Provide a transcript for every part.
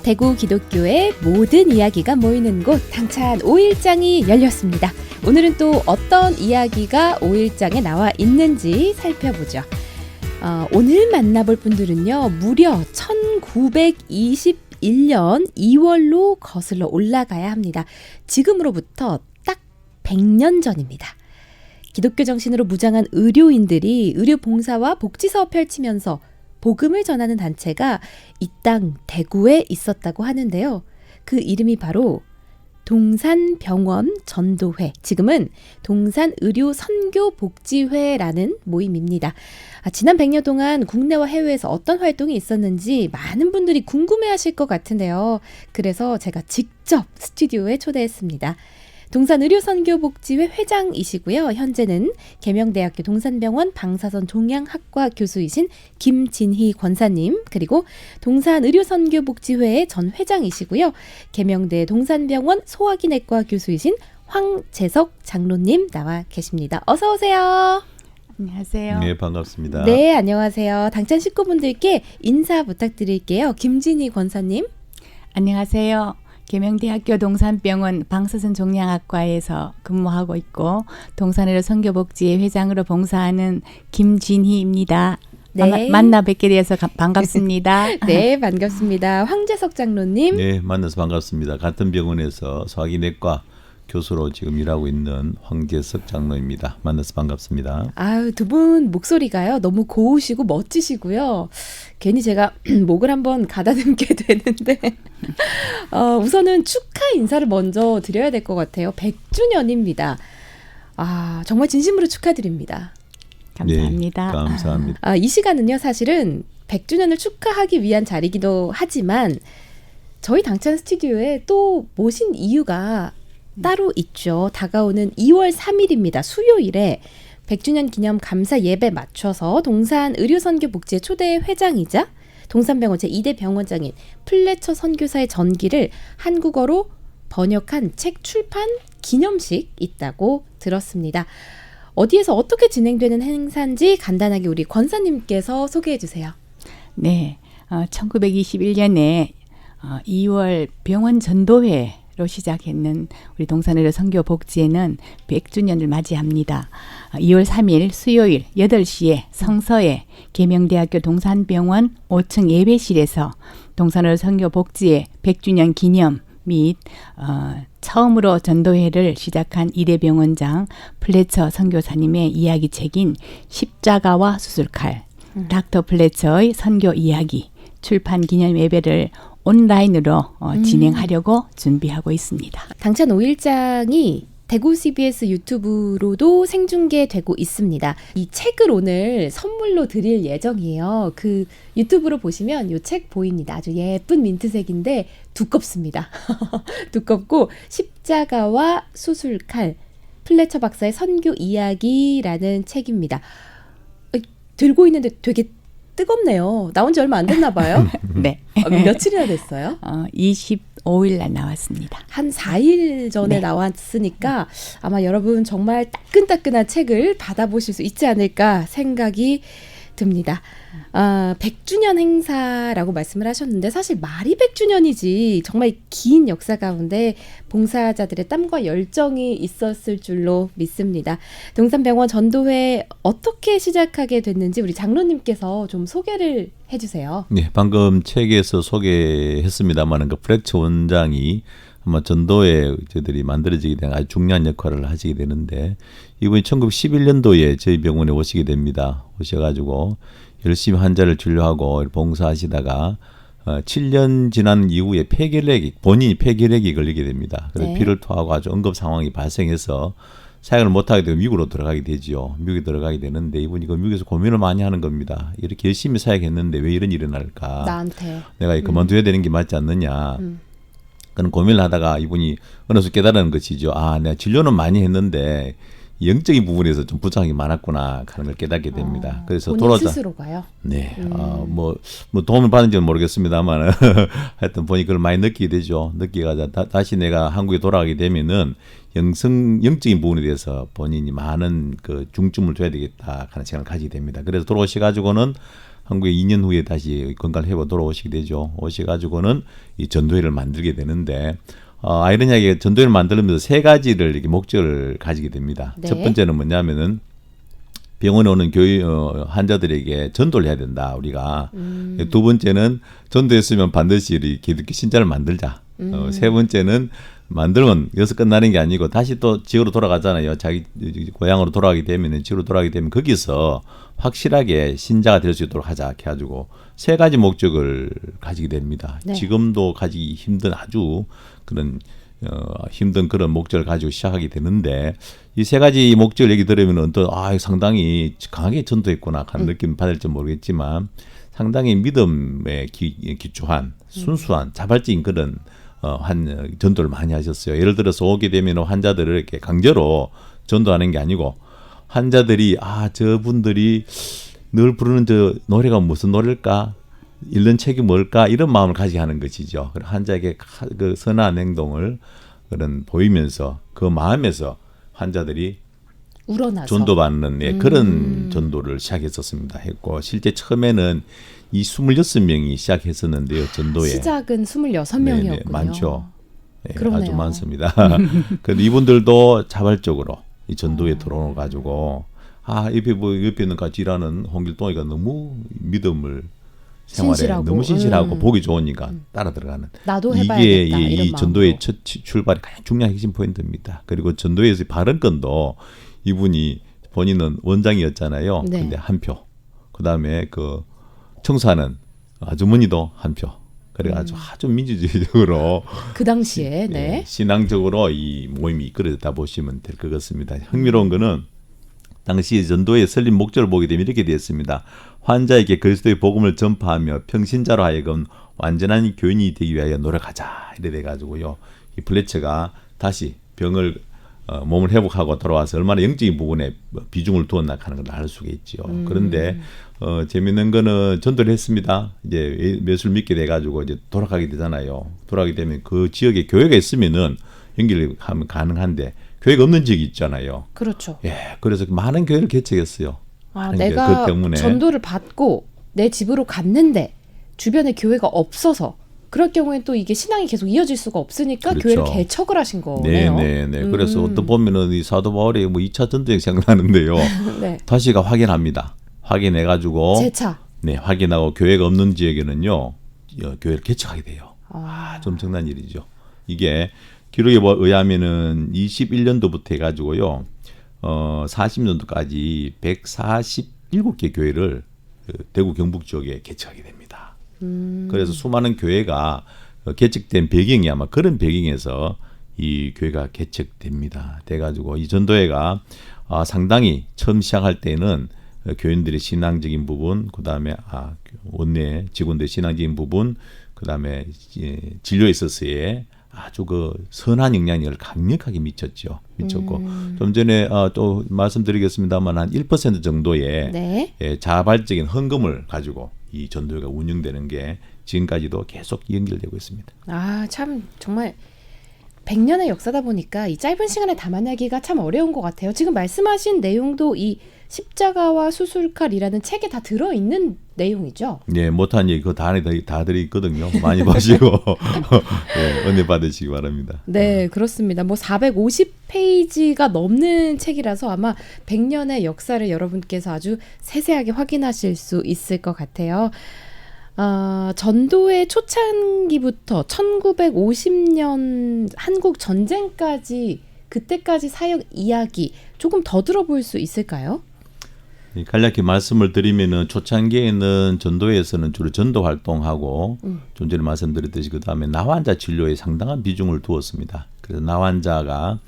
대구 기독교의 모든 이야기가 모이는 곳 당찬 5일장이 열렸습니다. 오늘은 또 어떤 이야기가 5일장에 나와 있는지 살펴보죠. 오늘 만나볼 분들은요, 무려 1921년 2월로 거슬러 올라가야 합니다. 지금으로부터 딱 100년 전입니다. 기독교 정신으로 무장한 의료인들이 의료 봉사와 복지사업 펼치면서 복음을 전하는 단체가 이 땅 대구에 있었다고 하는데요. 그 이름이 바로 동산병원 전도회, 지금은 동산의료선교복지회라는 모임입니다. 지난 100년 동안 국내와 해외에서 어떤 활동이 있었는지 많은 분들이 궁금해하실 것 같은데요. 그래서 제가 직접 스튜디오에 초대했습니다. 동산의료선교복지회 회장이시고요. 현재는 계명대학교 동산병원 방사선 종양학과 교수이신 김진희 권사님, 그리고 동산의료선교복지회의 전 회장이시고요. 계명대 동산병원 소화기내과 교수이신 황재석 장로님 나와 계십니다. 어서 오세요. 안녕하세요. 네, 반갑습니다. 네, 안녕하세요. 당찬 식구분들께 인사 부탁드릴게요. 김진희 권사님. 안녕하세요. 계명대학교 동산병원 방사선 종양학과에서 근무하고 있고 동산의료 선교복지회 회장으로 봉사하는 김진희입니다. 네. 만나 뵙게 되어서 반갑습니다. 네, 반갑습니다. 황재석 장로님. 네, 만나서 반갑습니다. 같은 병원에서 소화기내과 교수로 지금 일하고 있는 황재석 장로입니다. 만나서 반갑습니다. 아유, 두 분 목소리가요, 너무 고우시고 멋지시고요. 괜히 제가 목을 한번 가다듬게 되는데 우선은 축하 인사를 먼저 드려야 될 것 같아요. 100주년입니다. 정말 진심으로 축하드립니다. 감사합니다. 네, 감사합니다. 이 시간은요, 사실은 100주년을 축하하기 위한 자리이기도 하지만 저희 당찬 스튜디오에 또 모신 이유가 따로 있죠. 다가오는 2월 3일입니다. 수요일에 100주년 기념 감사 예배 맞춰서 동산의료선교복지회 초대 회장이자 동산병원 제2대 병원장인 플래처 선교사의 전기를 한국어로 번역한 책 출판 기념식 있다고 들었습니다. 어디에서 어떻게 진행되는 행사인지 간단하게 우리 권사님께서 소개해 주세요. 네, 1921년에 2월 병원 전도회 로 시작했는 우리 동산의료 선교복지회는 100주년을 맞이합니다. 2월 3일 수요일 8시에 성서에 계명대학교 동산병원 5층 예배실에서 동산의료 선교복지회 100주년 기념 및 처음으로 전도회를 시작한 이대 병원장 플래처 선교사님의 이야기책인 십자가와 수술칼, 닥터 플래처의 선교 이야기 출판 기념 예배를 온라인으로 진행하려고 준비하고 있습니다. 당찬 5일장이 대구 CBS 유튜브로도 생중계되고 있습니다. 이 책을 오늘 선물로 드릴 예정이에요. 그 유튜브로 보시면 이 책 보입니다. 아주 예쁜 민트색인데 두껍습니다. 두껍고 십자가와 수술칼, 플래처 박사의 선교 이야기라는 책입니다. 들고 있는데 되게 뜨겁네요. 나온 지 얼마 안 됐나 봐요. 네. 며칠이나 됐어요? 25일 날 나왔습니다. 한 4일 전에 네. 나왔으니까 아마 여러분 정말 따끈따끈한 책을 받아보실 수 있지 않을까 생각이 듭니다. 100주년 행사라고 말씀을 하셨는데 사실 말이 100주년이지 정말 긴 역사 가운데 봉사자들의 땀과 열정이 있었을 줄로 믿습니다. 동산병원 전도회 어떻게 시작하게 됐는지 우리 장로님께서 좀 소개를 해주세요. 네, 방금 책에서 소개했습니다만 그 플래처 원장이 아마 전도에 저희들이 만들어지게 된 아주 중요한 역할을 하시게 되는데 이분이 1911년도에 저희 병원에 오시게 됩니다. 오셔가지고 열심히 환자를 진료하고 봉사하시다가 7년 지난 이후에 본인이 폐결핵이 걸리게 됩니다. 그래서 네. 피를 토하고 아주 응급 상황이 발생해서 사역을 못하게 되고 미국으로 들어가게 되죠. 미국에 들어가게 되는데 이분이 그 미국에서 고민을 많이 하는 겁니다. 이렇게 열심히 사역했는데 왜 이런 일이 일어날까? 나한테. 내가 그만둬야 되는 게 맞지 않느냐. 그런 고민을 하다가 이분이 어느 순간 깨달은 것이죠. 내가 진료는 많이 했는데 영적인 부분에서 좀 부족함이 많았구나 하는 걸 깨닫게 됩니다. 그래서 본인 스스로가요? 네, 뭐 도움을 받은지는 모르겠습니다만 하여튼 보니 그걸 많이 느끼게 되죠. 느끼가 다시 내가 한국에 돌아가게 되면은 영적인 부분에 대해서 본인이 많은 그 중점을 둬야 되겠다 하는 생각을 가지게 됩니다. 그래서 돌아오셔 가지고는 한국에 2년 후에 다시 건강 회복 돌아오시게 되죠. 오셔가지고는 이 전도회를 만들게 되는데 아이러니하게 전도회를 만들면서 세 가지를 이렇게 목적을 가지게 됩니다. 네. 첫 번째는 뭐냐면은 병원에 오는 환자들에게 전도를 해야 된다 우리가. 두 번째는 전도했으면 반드시 우리 기독교 신자를 만들자. 세 번째는 만들면 여기서 끝나는 게 아니고 다시 또 지역으로 돌아가잖아요. 자기 고향으로 돌아가게 되면 지역으로 돌아가게 되면 거기서 확실하게 신자가 될 수 있도록 하자 해가지고 세 가지 목적을 가지게 됩니다. 네. 지금도 가지기 힘든 아주 그런 힘든 그런 목적을 가지고 시작하게 되는데 이 세 가지 목적을 얘기 들으면 또 상당히 강하게 전도했구나 하는 느낌 받을지 모르겠지만 상당히 믿음에 기초한 순수한 자발적인 그런 전도를 많이 하셨어요. 예를 들어서 오게 되면 환자들을 이렇게 강제로 전도하는 게 아니고 환자들이 저분들이 늘 부르는 저 노래가 무슨 노래일까? 읽는 책이 뭘까? 이런 마음을 가지게 하는 것이죠. 환자에게 그 선한 행동을 그런 보이면서 그 마음에서 환자들이 우러나서 전도받는 그런 전도를 시작했었습니다. 했고 실제 처음에는 이 26명이 시작했었는데요. 전도에. 시작은 26명이었군요. 네네, 많죠. 네, 그러네요. 아주 많습니다. 그런데 이분들도 자발적으로 이 전도에 들어오 가지고 옆에 옆에 있는 같이 일하는 홍길동이가 너무 믿음을 생활에 신실하고. 너무 신실하고 보기 좋으니까 따라 들어가는. 나도 이게 해봐야겠다. 이런 이 마음으로. 전도의 첫 출발이 가장 중요한 핵심 포인트입니다. 그리고 전도에서 발언권도 이분이 본인은 원장이었잖아요. 네. 근데 한 표. 그다음에 그 청소하는 아주머니도 한 표. 그래가지고 아주 민주주의적으로 그 당시에 네. 신앙적으로 이 모임이 이끌어졌다 보시면 될 것 같습니다. 흥미로운 거는 당시 전도의 설립 목적을 보게 되면 이렇게 되었습니다. 환자에게 그리스도의 복음을 전파하며 평신자로 하여금 완전한 교인이 되기 위하여 노력하자. 이래 돼가지고요. 이 플래처가 다시 몸을 회복하고 돌아와서 얼마나 영적인 부분에 비중을 두었나 하는 걸 알 수가 있죠. 그런데 재밌는 거는 전도를 했습니다. 이제 예수를 믿게 돼가지고 이제 돌아가게 되잖아요. 돌아가게 되면 그 지역에 교회가 있으면은 연결하면 가능한데 교회가 없는 지역이 있잖아요. 그렇죠. 그래서 많은 교회를 개척했어요. 내가 그 때문에. 전도를 받고 내 집으로 갔는데 주변에 교회가 없어서 그럴 경우에 또 이게 신앙이 계속 이어질 수가 없으니까 그렇죠. 교회를 개척을 하신 거네요. 네네네. 그래서 어떤 보면은 이 사도 바울의 2차 전도행 생각나는데요. 네. 다시가 확인합니다. 확인해가지고 재차. 네, 확인하고 교회가 없는 지역에는요, 교회를 개척하게 돼요. 좀 엄청난 일이죠. 이게 기록에 의하면은 21년도부터 해가지고요, 40년도까지 147개 교회를 대구 경북 지역에 개척하게 됩니다. 그래서 수많은 교회가 개척된 배경이 아마 그런 배경에서 이 교회가 개척됩니다. 돼가지고 이 전도회가 상당히 처음 시작할 때는 교인들의 신앙적인 부분, 그 다음에 원내 직원들의 신앙적인 부분, 그 다음에 진료에 있어서의 아주 그 선한 영향력을 강력하게 미쳤죠. 미쳤고 좀 전에 또 말씀드리겠습니다만 한 1% 정도의 네. 자발적인 헌금을 가지고 이 전도회가 운영되는 게 지금까지도 계속 연결되고 있습니다. 참 정말 100년의 역사다 보니까 이 짧은 시간에 담아내기가 참 어려운 것 같아요. 지금 말씀하신 내용도 이 십자가와 수술칼이라는 책에 다 들어있는 내용이죠. 네, 못한 얘기 그거 다 들어있거든요. 많이 보시고 네, 은혜 받으시기 바랍니다. 네, 그렇습니다. 450페이지가 넘는 책이라서 아마 100년의 역사를 여러분께서 아주 세세하게 확인하실 수 있을 것 같아요. 전도의 초창기부터 1950년 한국 전쟁까지 그때까지 사역 이야기 조금 더 들어볼 수 있을까요? 간략히 말씀을 드리면은 초창기에는 전도회에서는 주로 전도 활동하고 좀 전에 말씀드렸듯이 그 다음에 나환자 진료에 상당한 비중을 두었습니다. 그래서 나환자가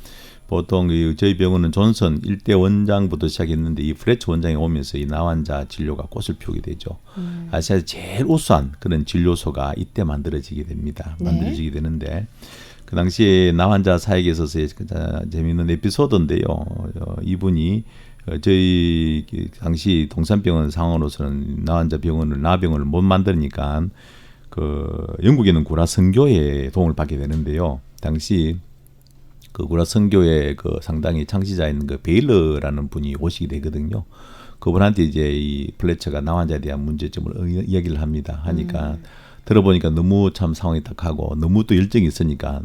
보통 저희 병원은 존슨 1대 원장부터 시작했는데 이 프레츠 원장이 오면서 이 나환자 진료가 꽃을 피우게 되죠. 아시아에서 제일 우수한 그런 진료소가 이때 만들어지게 됩니다. 네. 만들어지게 되는데 그 당시에 나환자 사역에 있어서의 재미있는 에피소드인데요. 이분이 저희 당시 동산병원 상황으로서는 나환자 병원을 나병원을 못 만드니까 그 영국에 있는 구라 선교회의 도움을 받게 되는데요. 당시 그 구라 선교회 그 상당히 창시자인 그 베일러라는 분이 오시게 되거든요. 그분한테 이제 이 플래처가 나환자에 대한 문제점을 이야기를 합니다. 하니까 들어보니까 너무 참 상황이 딱하고 너무 또 열정이 있으니까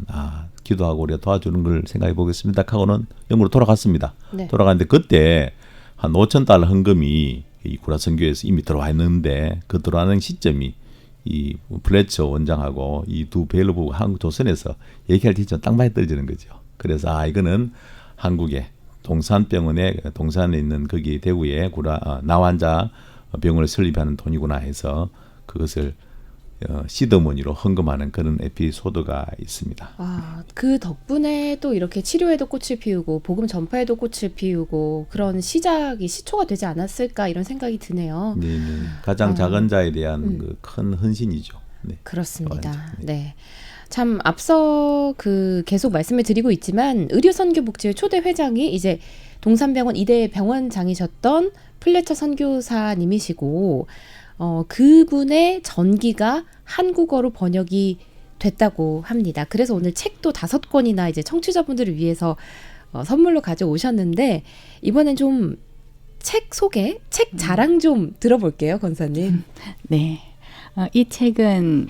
기도하고 우리가 도와주는 걸 생각해 보겠습니다 하고는 영으로 돌아갔습니다. 네. 돌아갔는데 그때 한 5,000달러 헌금이 이 구라 선교에서 이미 들어와 있는데 그 들어가는 시점이 이 플래처 원장하고 이 두 벨로브 한국 조선에서 얘기할 때 딱 많이 떨어지는 거죠. 그래서 이거는 한국의 동산에 있는 거기 대구에 나환자 병원을 설립하는 돈이구나 해서 그것을 시드머니로 헌금하는 그런 에피소드가 있습니다. 그 덕분에 또 이렇게 치료에도 꽃을 피우고 복음 전파에도 꽃을 피우고 그런 시초가 되지 않았을까 이런 생각이 드네요. 네. 가장 작은 자에 대한 그 큰 헌신이죠. 네. 그렇습니다. 네. 참 앞서 계속 말씀을 드리고 있지만 의료선교복지회 초대 회장이 이제 동산병원 2대 병원장이셨던 플래처 선교사님이시고 그분의 전기가 한국어로 번역이 됐다고 합니다. 그래서 오늘 책도 5권이나 이제 청취자분들을 위해서 선물로 가져오셨는데 이번엔 좀 책 소개, 책 자랑 좀 들어볼게요, 권사님. 네. 이 책은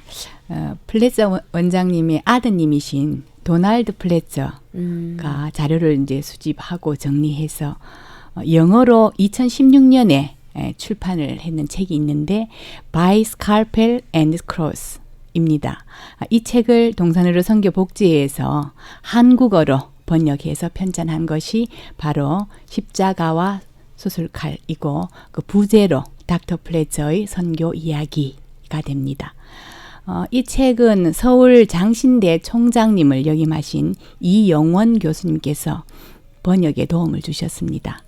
플래처 원장님의 아드님이신 도널드 플래처가 자료를 이제 수집하고 정리해서 영어로 2016년에 출판을 했는 책이 있는데 By Scalpel and Cross입니다. 이 책을 동산의료 선교복지회에서 한국어로 번역해서 편찬한 것이 바로 십자가와 수술칼이고 그 부제로 닥터 플래처의 선교 이야기가 됩니다. 이 책은 서울 장신대 총장님을 역임하신 이영원 교수님께서 번역에 도움을 주셨습니다.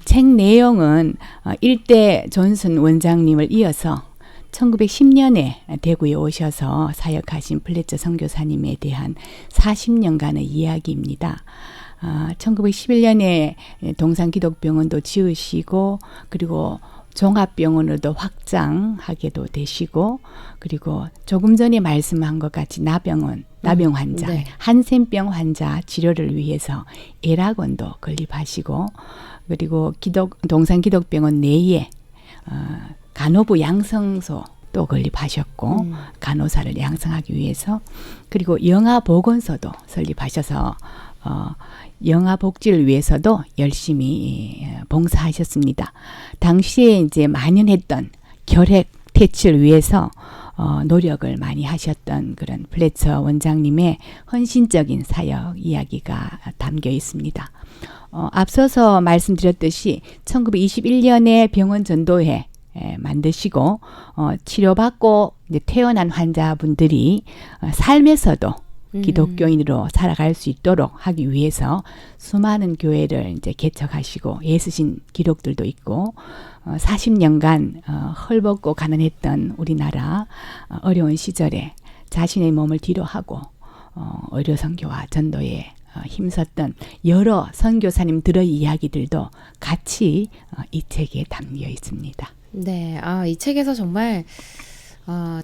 책 내용은 일대 존슨 원장님을 이어서 1910년에 대구에 오셔서 사역하신 플래처 선교사님에 대한 40년간의 이야기입니다. 1911년에 동산기독병원도 지으시고 그리고 종합병원으로도 확장하게도 되시고 그리고 조금 전에 말씀한 것 같이 나병 환자, 네. 한센병 환자 치료를 위해서 애락원도 건립하시고 그리고 동산기독병원 내에 간호부 양성소 또 건립하셨고 간호사를 양성하기 위해서 그리고 영아보건소도 설립하셔서 영아복지를 위해서도 열심히 봉사하셨습니다. 당시에 이제 만연했던 결핵 퇴치를 위해서 노력을 많이 하셨던 그런 플래처 원장님의 헌신적인 사역 이야기가 담겨 있습니다. 앞서서 말씀드렸듯이 1921년에 병원 전도회 만드시고 치료받고 이제 퇴원한 환자분들이 삶에서도 기독교인으로 살아갈 수 있도록 하기 위해서 수많은 교회를 이제 개척하시고 애쓰신 기록들도 있고 40년간 헐벗고 가난했던 우리나라 어려운 시절에 자신의 몸을 뒤로하고 의료 선교와 전도에 힘썼던 여러 선교사님들의 이야기들도 같이 이 책에 담겨 있습니다. 네, 이 책에서 정말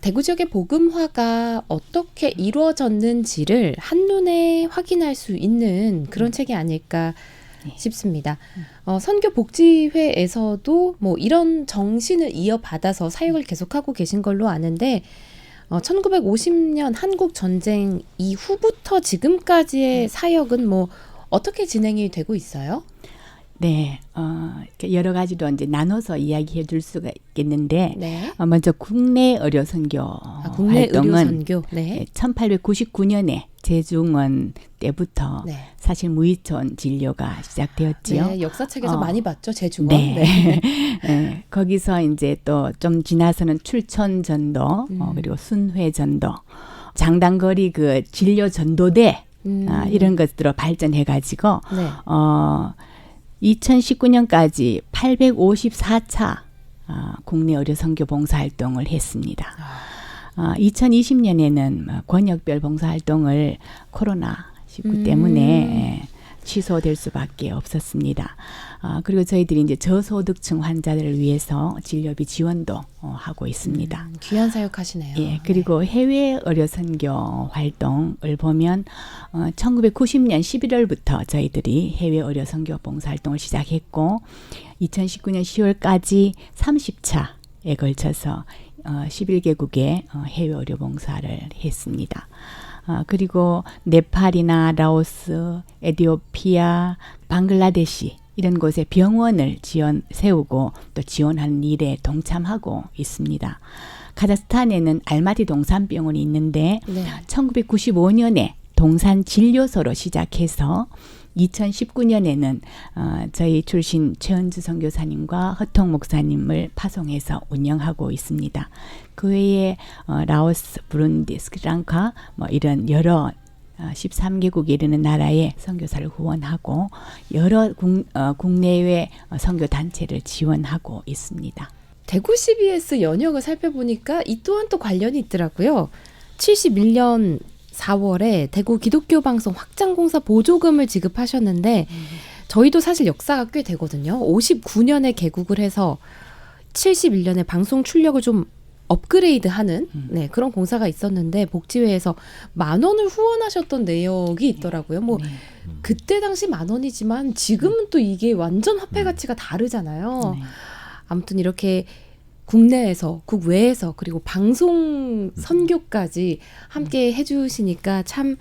대구 지역의 복음화가 어떻게 이루어졌는지를 한눈에 확인할 수 있는 그런 책이 아닐까 싶습니다. 선교복지회에서도 뭐 이런 정신을 이어받아서 사역을 계속하고 계신 걸로 아는데 1950년 한국 전쟁 이후부터 지금까지의 사역은 뭐 어떻게 진행이 되고 있어요? 네, 여러 가지로 이제 나눠서 이야기해 줄 수가 있겠는데, 네. 먼저 국내 의료 선교 국내 의료 활동은 선교. 네. 1899년에 제중원 때부터 네. 사실 무이촌 진료가 시작되었지요. 네, 역사책에서 많이 봤죠, 제중원. 네. 네, 거기서 이제 또 좀 지나서는 출천 전도, 그리고 순회 전도, 장단거리 그 진료 전도대 이런 것들로 발전해가지고 네. 2019년까지 854차 국내 의료 선교 봉사 활동을 했습니다. 2020년에는 권역별 봉사 활동을 코로나19 때문에 취소될 수밖에 없었습니다. 그리고 저희들이 이제 저소득층 환자들을 위해서 진료비 지원도 하고 있습니다. 귀한 사역하시네요. 예, 그리고 해외 의료 선교 활동을 보면 1990년 11월부터 저희들이 해외 의료 선교 봉사 활동을 시작했고 2019년 10월까지 30차에 걸쳐서 11개국에 해외 의료 봉사를 했습니다. 그리고 네팔이나 라오스, 에티오피아, 방글라데시 이런 곳에 병원을 세우고 또 지원하는 일에 동참하고 있습니다. 카자흐스탄에는 알마티 동산병원이 있는데 네. 1995년에 동산 진료소로 시작해서 2019년에는 저희 출신 최은주 선교사님과 허통 목사님을 파송해서 운영하고 있습니다. 그 외에 라오스, 부룬디, 스리랑카 이런 여러 13개국에 이르는 나라의 선교사를 후원하고 여러 국내외 선교단체를 지원하고 있습니다. 대구 CBS 연역을 살펴보니까 이 또한 또 관련이 있더라고요. 71년 4월에 대구 기독교 방송 확장공사 보조금을 지급하셨는데 저희도 사실 역사가 꽤 되거든요. 59년에 개국을 해서 71년에 방송 출력을 좀 업그레이드하는 그런 공사가 있었는데 복지회에서 10,000원을 후원하셨던 내역이 있더라고요. 뭐 그때 당시 10,000원이지만 지금은 또 이게 완전 화폐 가치가 다르잖아요. 네. 아무튼 이렇게 국내에서 국외에서 그리고 방송 선교까지 함께 해주시니까 참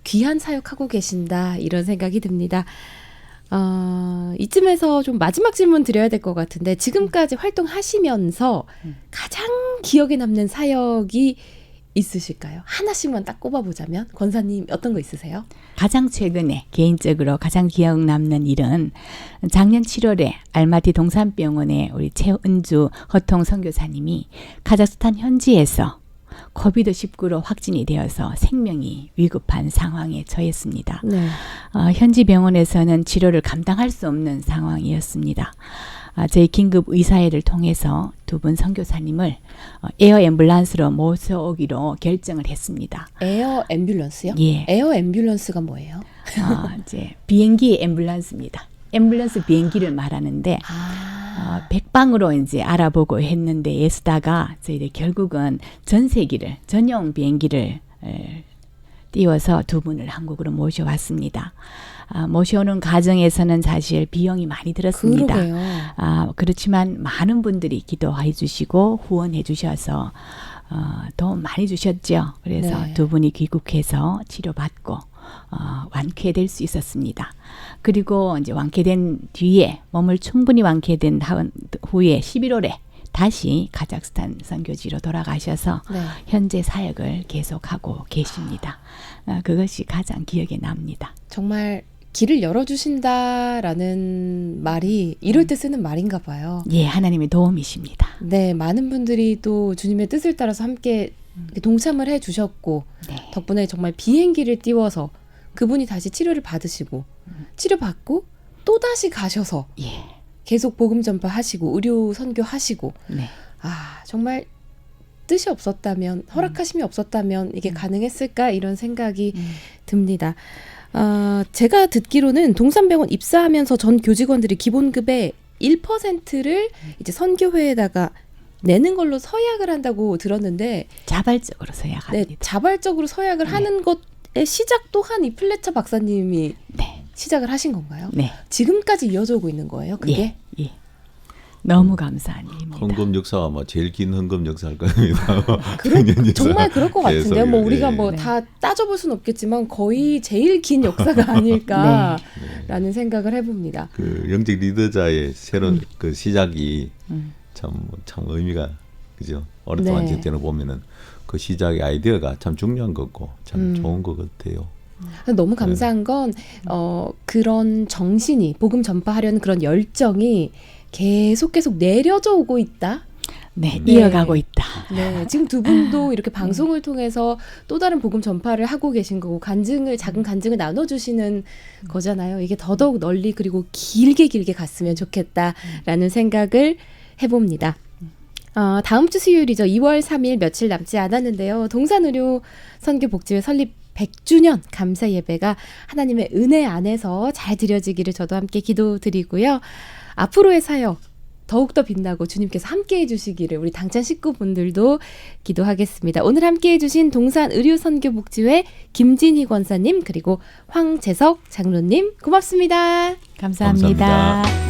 귀한 사역하고 계신다 이런 생각이 듭니다. 이쯤에서 좀 마지막 질문 드려야 될 것 같은데 지금까지 활동하시면서 가장 기억에 남는 사역이 있으실까요? 하나씩만 딱 꼽아보자면 권사님 어떤 거 있으세요? 가장 최근에 개인적으로 가장 기억 남는 일은 작년 7월에 알마티 동산병원에 우리 최은주 허통 선교사님이 카자흐스탄 현지에서 코비드-19로 확진이 되어서 생명이 위급한 상황에 처했습니다. 네. 현지 병원에서는 치료를 감당할 수 없는 상황이었습니다. 저희 긴급 의사회를 통해서 두 분 선교사님을 에어 앰뷸런스로 모셔오기로 결정을 했습니다. 에어 앰뷸런스요? 예. 에어 앰뷸런스가 뭐예요? 이제 비행기 앰뷸런스입니다. 앰뷸런스 비행기를 말하는데 백방으로 이제 알아보고 했는데 애쓰다가 저희들 결국은 전세기를 전용 비행기를 띄워서 두 분을 한국으로 모셔왔습니다. 모셔오는 과정에서는 사실 비용이 많이 들었습니다. 그러게요. 그렇지만 많은 분들이 기도해 주시고 후원해 주셔서 도움 많이 주셨죠. 그래서 네. 두 분이 귀국해서 치료받고 완쾌될 수 있었습니다. 그리고 이제 완쾌된 뒤에 몸을 충분히 완쾌된 후에 11월에 다시 카자흐스탄 선교지로 돌아가셔서 네. 현재 사역을 계속하고 계십니다. 그것이 가장 기억에 납니다. 정말 길을 열어주신다라는 말이 이럴 때 쓰는 말인가 봐요. 예, 하나님의 도움이십니다. 네, 많은 분들이 또 주님의 뜻을 따라서 함께 동참을 해주셨고 네. 덕분에 정말 비행기를 띄워서 그분이 다시 치료를 받으시고 치료받고 또다시 가셔서 예, 계속 복음 전파하시고 의료 선교하시고 네. 정말 뜻이 없었다면 허락하심이 없었다면 이게 가능했을까 이런 생각이 듭니다. 제가 듣기로는 동산병원 입사하면서 전 교직원들이 기본급의 1%를 이제 선교회에다가 내는 걸로 서약을 한다고 들었는데 자발적으로 서약합니다. 네, 자발적으로 서약을 하는 것의 시작 또한 이 플래처 박사님이 네. 시작을 하신 건가요? 네. 지금까지 이어져 오고 있는 거예요? 그게? 예, 예. 너무 감사한 일입니다. 헌금 역사가 아마 제일 긴 헌금 역사일 겁니다. 정말 그럴 것 같은데요. 뭐 우리가 네. 뭐 다 따져볼 수는 없겠지만 거의 제일 긴 역사가 아닐까라는 생각을 해봅니다. 그 영적 리더자의 새로운 그 시작이 참 의미가 그죠. 오랫동안 네. 지속되는 보면은 그 시작의 아이디어가 참 중요한 거고 참 좋은 것 같아요. 너무 감사한 건 그런 정신이 복음 전파하려는 그런 열정이 계속 내려져 오고 있다. 네, 네. 이어가고 있다. 네, 지금 두 분도 이렇게 방송을 통해서 또 다른 복음 전파를 하고 계신 거고 작은 간증을 나눠주시는 거잖아요. 이게 더더욱 널리 그리고 길게 갔으면 좋겠다라는 생각을 해봅니다. 다음 주 수요일이죠. 2월 3일 며칠 남지 않았는데요. 동산의료 선교복지회 설립 100주년 감사 예배가 하나님의 은혜 안에서 잘 드려지기를 저도 함께 기도드리고요. 앞으로의 사역 더욱더 빛나고 주님께서 함께해 주시기를 우리 당찬 식구분들도 기도하겠습니다. 오늘 함께해 주신 동산의료선교복지회 김진희 권사님 그리고 황재석 장로님 고맙습니다. 감사합니다. 감사합니다.